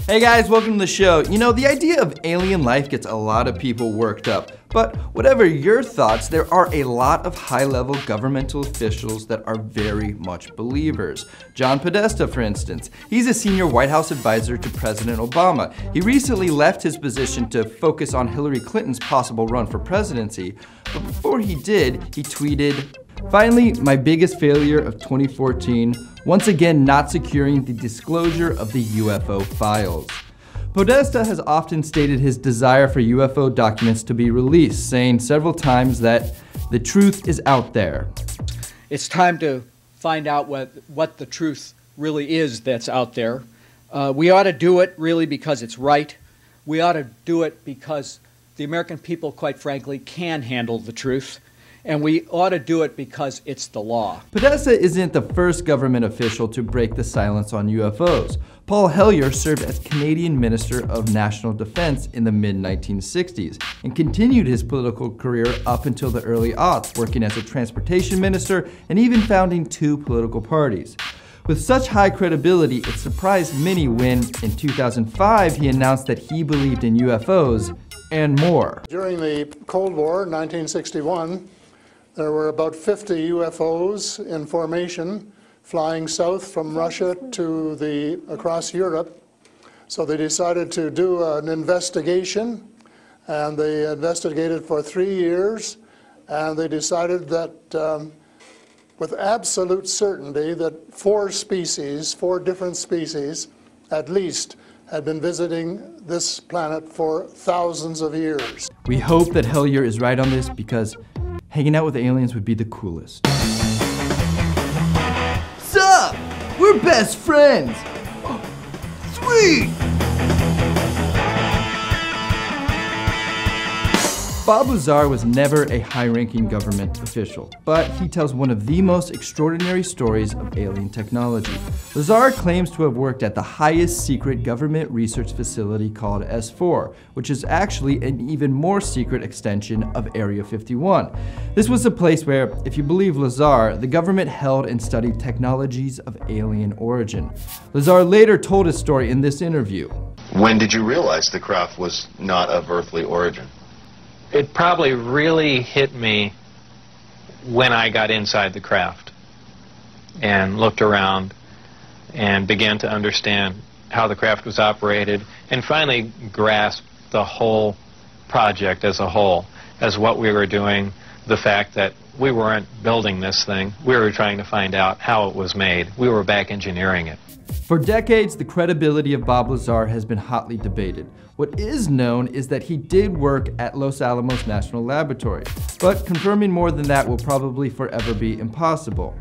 Hey guys, welcome to the show. You know, the idea of alien life gets a lot of people worked up. But whatever your thoughts, there are a lot of high-level governmental officials that are very much believers. John Podesta, for instance. He's a senior White House advisor to President Obama. He recently left his position to focus on Hillary Clinton's possible run for presidency. But before he did, he tweeted, "Finally, my biggest failure of 2014, once again not securing the disclosure of the UFO files." Podesta has often stated his desire for UFO documents to be released, saying several times that the truth is out there. It's time to find out what the truth really is that's out there. We ought to do it really because it's right. We ought to do it because the American people, quite frankly, can handle the truth. And we ought to do it because it's the law. Podesta isn't the first government official to break the silence on UFOs. Paul Hellyer served as Canadian Minister of National Defense in the mid-1960s and continued his political career up until the early aughts, working as a transportation minister and even founding 2 political parties. With such high credibility, it surprised many when, in 2005, he announced that he believed in UFOs and more. During the Cold War, 1961, there were about 50 UFOs in formation flying south from Russia to across Europe. So they decided to do an investigation, and they investigated for 3 years, and they decided that with absolute certainty that 4 different species at least, had been visiting this planet for thousands of years. We hope that Hellyer is right on this because hanging out with aliens would be the coolest. Sup? We're best friends! Sweet! Bob Lazar was never a high-ranking government official, but he tells one of the most extraordinary stories of alien technology. Lazar claims to have worked at the highest secret government research facility called S4, which is actually an even more secret extension of Area 51. This was a place where, if you believe Lazar, the government held and studied technologies of alien origin. Lazar later told his story in this interview. When did you realize the craft was not of earthly origin? It probably really hit me when I got inside the craft and looked around and began to understand how the craft was operated and finally grasped the whole project as a whole, as what we were doing, the fact that we weren't building this thing, we were trying to find out how it was made. We were back engineering it. For decades, the credibility of Bob Lazar has been hotly debated. What is known is that he did work at Los Alamos National Laboratory, but confirming more than that will probably forever be impossible.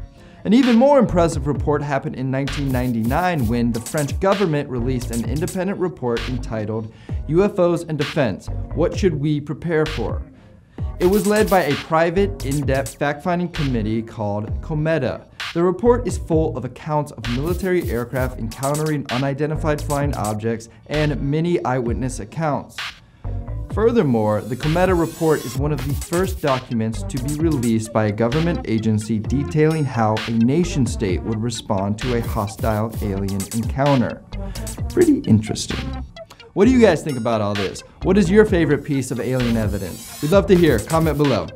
An even more impressive report happened in 1999 when the French government released an independent report entitled UFOs and Defense: What Should We Prepare For? It was led by a private, in-depth fact-finding committee called COMETA. The report is full of accounts of military aircraft encountering unidentified flying objects and many eyewitness accounts. Furthermore, the COMETA report is one of the first documents to be released by a government agency detailing how a nation-state would respond to a hostile alien encounter. Pretty interesting. What do you guys think about all this? What is your favorite piece of alien evidence? We'd love to hear. Comment below.